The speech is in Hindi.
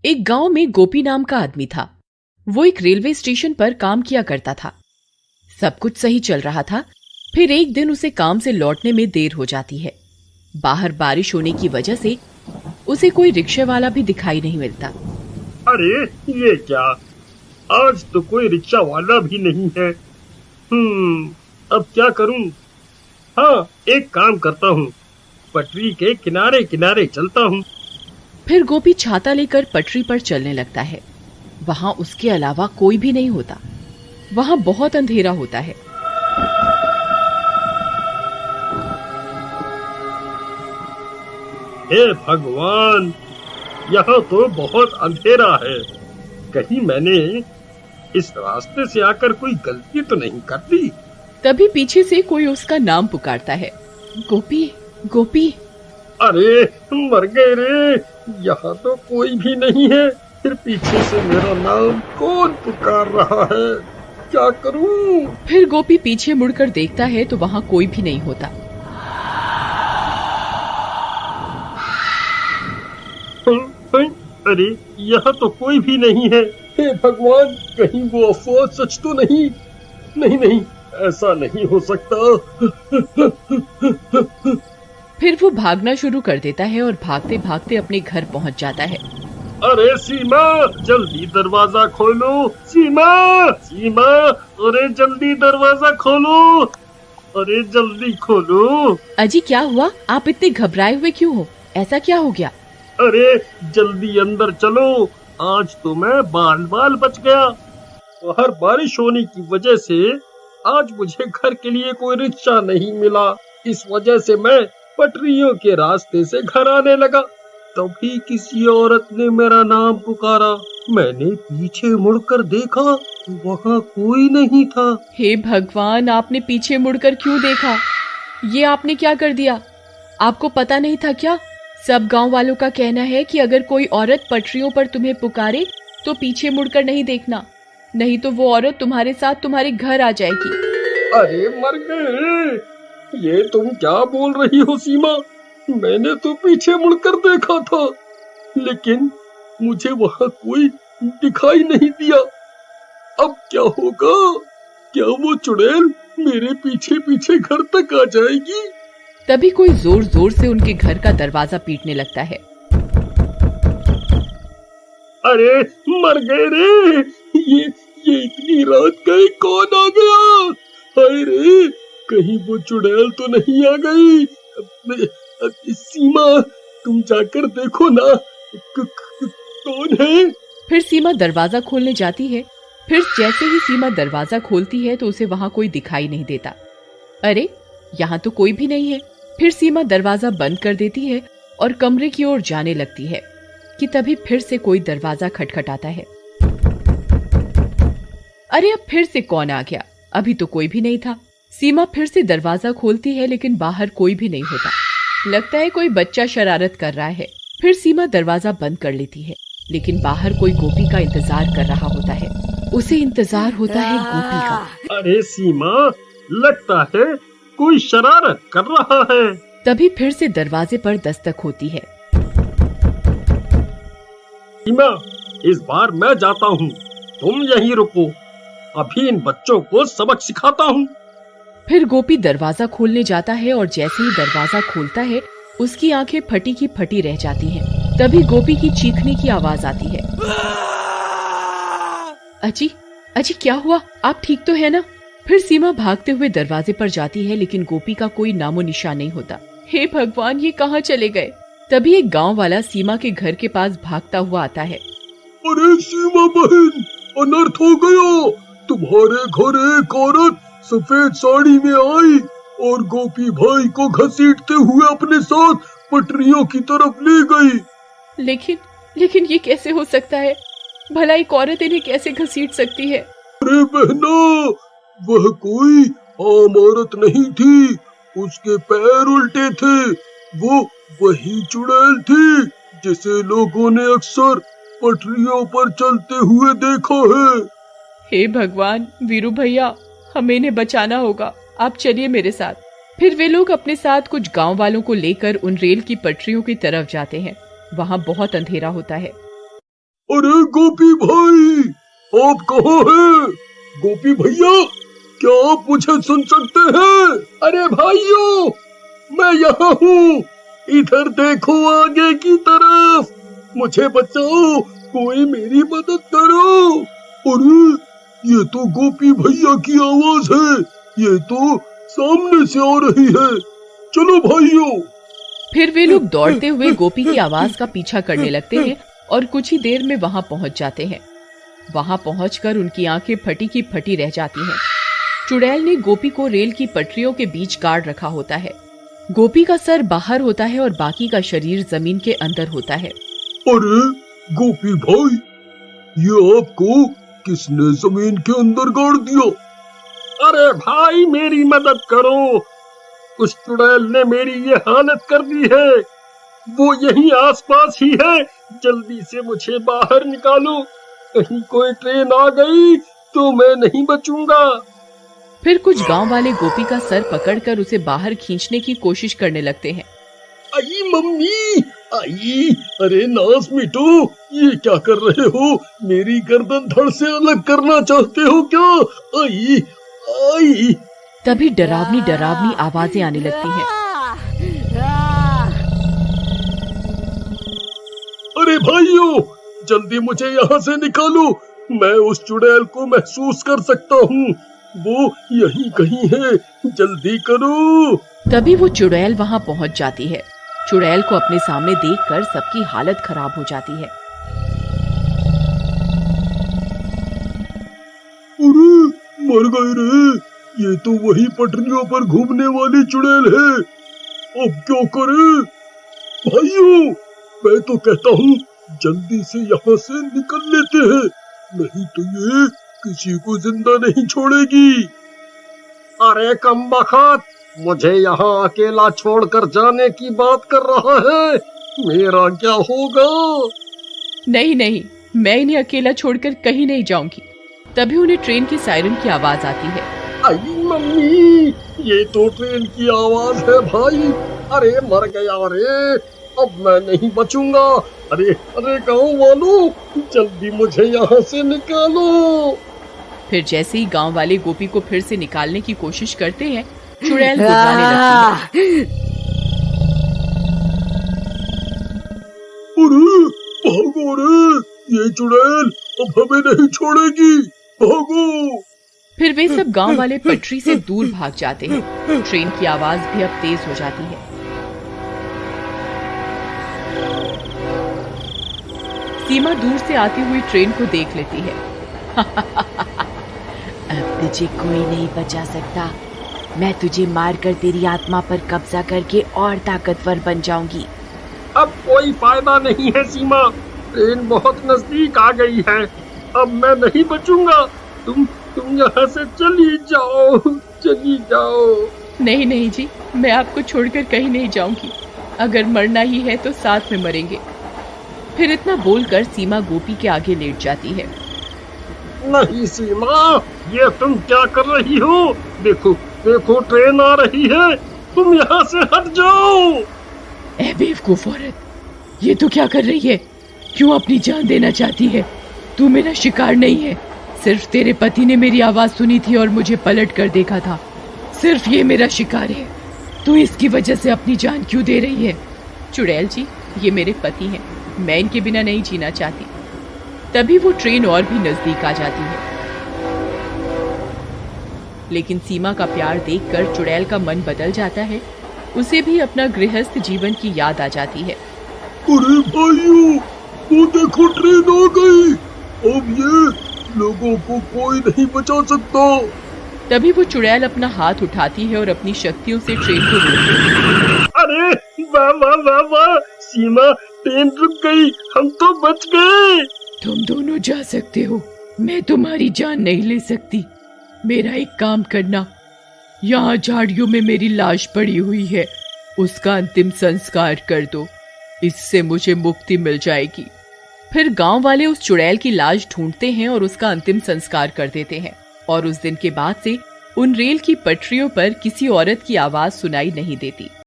एक गांव में गोपी नाम का आदमी था। वो एक रेलवे स्टेशन पर काम किया करता था। सब कुछ सही चल रहा था। फिर एक दिन उसे काम से लौटने में देर हो जाती है। बाहर बारिश होने की वजह से उसे कोई रिक्शे वाला भी दिखाई नहीं मिलता। अरे ये क्या, आज तो कोई रिक्शा वाला भी नहीं है। अब क्या करूं? हाँ, एक काम करता हूँ, पटरी के किनारे किनारे चलता हूँ। फिर गोपी छाता लेकर पटरी पर चलने लगता है। वहां उसके अलावा कोई भी नहीं होता। वहां बहुत अंधेरा होता है। हे भगवान, यहाँ तो बहुत अंधेरा है। कहीं मैंने इस रास्ते से आकर कोई गलती तो नहीं कर दी? तभी पीछे से कोई उसका नाम पुकारता है, गोपी गोपी। अरे मर गए रे, यहाँ तो कोई भी नहीं है। फिर पीछे से मेरा नाम कौन पुकार रहा है? क्या करूं? फिर गोपी पीछे मुड़कर देखता है तो वहाँ कोई भी नहीं होता। अरे यहाँ तो कोई भी नहीं है। हे भगवान, कहीं वो अफवाह सच तो नहीं? नहीं नहीं, ऐसा नहीं हो सकता। फिर वो भागना शुरू कर देता है और भागते भागते अपने घर पहुंच जाता है। अरे सीमा, जल्दी दरवाजा खोलो। सीमा सीमा, अरे जल्दी दरवाजा खोलो। अरे जल्दी खोलो। अजी क्या हुआ? आप इतने घबराए हुए क्यों हो? ऐसा क्या हो गया? अरे जल्दी अंदर चलो, आज तो मैं बाल बाल बच गया। बाहर बारिश होने की वजह से आज मुझे घर के लिए कोई रिक्शा नहीं मिला। इस वजह से मैं पटरियों के रास्ते से घर आने लगा। तभी किसी औरत ने मेरा नाम पुकारा। मैंने पीछे मुड़कर देखा, वहाँ कोई नहीं था। हे भगवान, आपने पीछे मुड़कर क्यों देखा? ये आपने क्या कर दिया? आपको पता नहीं था क्या? सब गांव वालों का कहना है कि अगर कोई औरत पटरियों पर तुम्हें पुकारे तो पीछे मुड़कर नहीं देखना, नहीं तो वो औरत तुम्हारे साथ तुम्हारे घर आ जाएगी। अरे मर गए, ये तुम क्या बोल रही हो सीमा? मैंने तो पीछे मुड़कर देखा था, लेकिन मुझे वहाँ कोई दिखाई नहीं दिया। अब क्या होगा? क्या वो चुड़ैल मेरे पीछे पीछे घर तक आ जाएगी? तभी कोई जोर जोर से उनके घर का दरवाजा पीटने लगता है। अरे मर गए रे, ये इतनी रात गए कौन आ गया? हाय रे, कहीं वो चुड़ैल तो नहीं आ गई? सीमा, तुम जाकर देखो ना, कौन है? फिर सीमा दरवाजा खोलने जाती है। फिर जैसे ही सीमा दरवाजा खोलती है तो उसे वहाँ कोई दिखाई नहीं देता। अरे यहाँ तो कोई भी नहीं है। फिर सीमा दरवाजा बंद कर देती है और कमरे की ओर जाने लगती है कि तभी फिर से कोई दरवाजा खटखटाता है। अरे अब फिर से कौन आ गया? अभी तो कोई भी नहीं था। सीमा फिर से दरवाजा खोलती है लेकिन बाहर कोई भी नहीं होता। लगता है कोई बच्चा शरारत कर रहा है। फिर सीमा दरवाजा बंद कर लेती है, लेकिन बाहर कोई गोपी का इंतजार कर रहा होता है। उसे इंतजार होता है गोपी का। अरे सीमा, लगता है कोई शरारत कर रहा है। तभी फिर से दरवाजे पर दस्तक होती है। सीमा, इस बार मैं जाता हूँ, तुम यहीं रुको। अभी इन बच्चों को सबक सिखाता हूँ। फिर गोपी दरवाजा खोलने जाता है और जैसे ही दरवाजा खोलता है उसकी आंखें फटी की फटी रह जाती हैं। तभी गोपी की चीखने की आवाज आती है। अजी अजी क्या हुआ? आप ठीक तो है ना? फिर सीमा भागते हुए दरवाजे पर जाती है, लेकिन गोपी का कोई नामो निशान नहीं होता। हे भगवान, ये कहाँ चले गए? तभी एक गांव वाला सीमा के घर के पास भागता हुआ आता है। अरे सीमा बहन, अनर्थ हो गया। तुम्हारे घर एक औरत सफेद साड़ी में आई और गोपी भाई को घसीटते हुए अपने साथ पटरियों की तरफ ले गई। लेकिन ये कैसे हो सकता है? भला एक औरत इन्हें कैसे घसीट सकती है? अरे बहना, वह कोई आम औरत नहीं थी, उसके पैर उल्टे थे। वो वही चुड़ैल थी जिसे लोगों ने अक्सर पटरियों पर चलते हुए देखा है। हे भगवान, वीरू भैया, हमें इन्हें बचाना होगा। आप चलिए मेरे साथ। फिर वे लोग अपने साथ कुछ गांव वालों को लेकर उन रेल की पटरियों की तरफ जाते हैं। वहां बहुत अंधेरा होता है। अरे गोपी भाई, आप कहाँ हैं? गोपी भैया, क्या आप मुझे सुन सकते हैं? अरे भाइयों, मैं यहाँ हूँ। इधर देखो आगे की तरफ, मुझे बचाओ, कोई मेरी मदद करो। अरे ये तो गोपी भैया की आवाज है, ये तो सामने से आ रही है। चलो भाइयों। फिर वे लोग दौड़ते हुए गोपी की आवाज का पीछा करने लगते हैं और कुछ ही देर में वहां पहुंच जाते हैं। वहां पहुंचकर उनकी आंखें फटी की फटी रह जाती हैं। चुड़ैल ने गोपी को रेल की पटरियों के बीच गाड़ रखा होता है। गोपी का सर बाहर होता है और बाकी का शरीर जमीन के अंदर होता है। अरे गोपी भाई, ये आपको किसने जमीन के अंदर गाड़ दिया? अरे भाई, मेरी मदद करो, उस चुड़ैल ने मेरी ये हालत कर दी है। वो यहीं आसपास ही है, जल्दी से मुझे बाहर निकालो। कहीं कोई ट्रेन आ गई तो मैं नहीं बचूंगा। फिर कुछ गांव वाले गोपी का सर पकड़कर उसे बाहर खींचने की कोशिश करने लगते हैं। आई मम्मी, आई, अरे नास मिटो, ये क्या कर रहे हो? मेरी गर्दन धड़ से अलग करना चाहते हो क्या? आई आई। तभी डरावनी डरावनी आवाजें आने लगती हैं। अरे भाइयों, जल्दी मुझे यहाँ से निकालो, मैं उस चुड़ैल को महसूस कर सकता हूँ, वो यहीं कहीं है, जल्दी करो। तभी वो चुड़ैल वहाँ पहुँच जाती है। चुड़ैल को अपने सामने देखकर सबकी हालत खराब हो जाती है। अरे मर गए रे, ये तो वही पटरियों पर घूमने वाली चुड़ैल है। अब क्या करें? भाइयों, मैं तो कहता हूँ जल्दी से यहाँ से निकल लेते हैं, नहीं तो ये किसी को जिंदा नहीं छोड़ेगी। अरे कमबख्त, मुझे यहाँ अकेला छोड़कर जाने की बात कर रहा है, मेरा क्या होगा? नहीं नहीं, मैं इन्हें अकेला छोड़कर कहीं नहीं जाऊंगी। तभी उन्हें ट्रेन की सायरन की आवाज आती है। आई मम्मी, ये तो ट्रेन की आवाज है भाई। अरे मर गया रे, अब मैं नहीं बचूंगा। अरे अरे गाँव वालों, जल्दी मुझे यहाँ से निकालो। फिर जैसे ही गांव वाले गोपी को फिर से निकालने की कोशिश करते हैं, चुड़ैल गुर्राने लगती है। अरे भागो रे, ये चुड़ैल अब हमें नहीं छोड़ेगी, भागो। फिर वे सब गांव वाले पटरी से दूर भाग जाते हैं। ट्रेन की आवाज भी अब तेज हो जाती है। सीमा दूर से आती हुई ट्रेन को देख लेती है। अब तुझे कोई नहीं बचा सकता, मैं तुझे मारकर तेरी आत्मा पर कब्जा करके और ताकतवर बन जाऊंगी। अब कोई फायदा नहीं है सीमा, ट्रेन बहुत नजदीक आ गई है, अब मैं नहीं बचूंगा। तुम यहाँ से चली जाओ, चली जाओ। नहीं नहीं जी, मैं आपको छोड़कर कहीं नहीं जाऊंगी। अगर मरना ही है तो साथ में मरेंगे। फिर इतना बोलकर सीमा गोपी के आगे लेट जाती है। नहीं सीमा, ये तुम क्या कर रही हो? देखो देखो, ट्रेन आ रही है, तुम यहाँ से हट जाओ। ए बेवकूफ औरत, ये तो क्या कर रही है? क्यों अपनी जान देना चाहती है? तू मेरा शिकार नहीं है। सिर्फ तेरे पति ने मेरी आवाज सुनी थी और मुझे पलट कर देखा था। सिर्फ ये मेरा शिकार है। तू इसकी वजह से अपनी जान क्यों दे रही है? चुड़ैल जी, ये मेरे पति हैं, मैं इनके बिना नहीं जीना चाहती। तभी वो ट्रेन और भी नजदीक आ जाती है। लेकिन सीमा का प्यार देखकर चुड़ैल का मन बदल जाता है। उसे भी अपना गृहस्थ जीवन की याद आ जाती है। अरे भाइयों, वो देखो ट्रेन आ गई, अब ये लोगों को कोई नहीं बचा सकता। तभी वो चुड़ैल अपना हाथ उठाती है और अपनी शक्तियों से ट्रेन को रोकती है। अरे वाह वाह वाह वाह, सीमा, ट्रेन रुक गई, हम तो बच गए। तुम दोनों जा सकते हो, मैं तुम्हारी जान नहीं ले सकती। मेरा एक काम करना, यहाँ झाड़ियों में मेरी लाश पड़ी हुई है, उसका अंतिम संस्कार कर दो, इससे मुझे मुक्ति मिल जाएगी। फिर गांव वाले उस चुड़ैल की लाश ढूंढते हैं और उसका अंतिम संस्कार कर देते हैं। और उस दिन के बाद से उन रेल की पटरियों पर किसी औरत की आवाज सुनाई नहीं देती।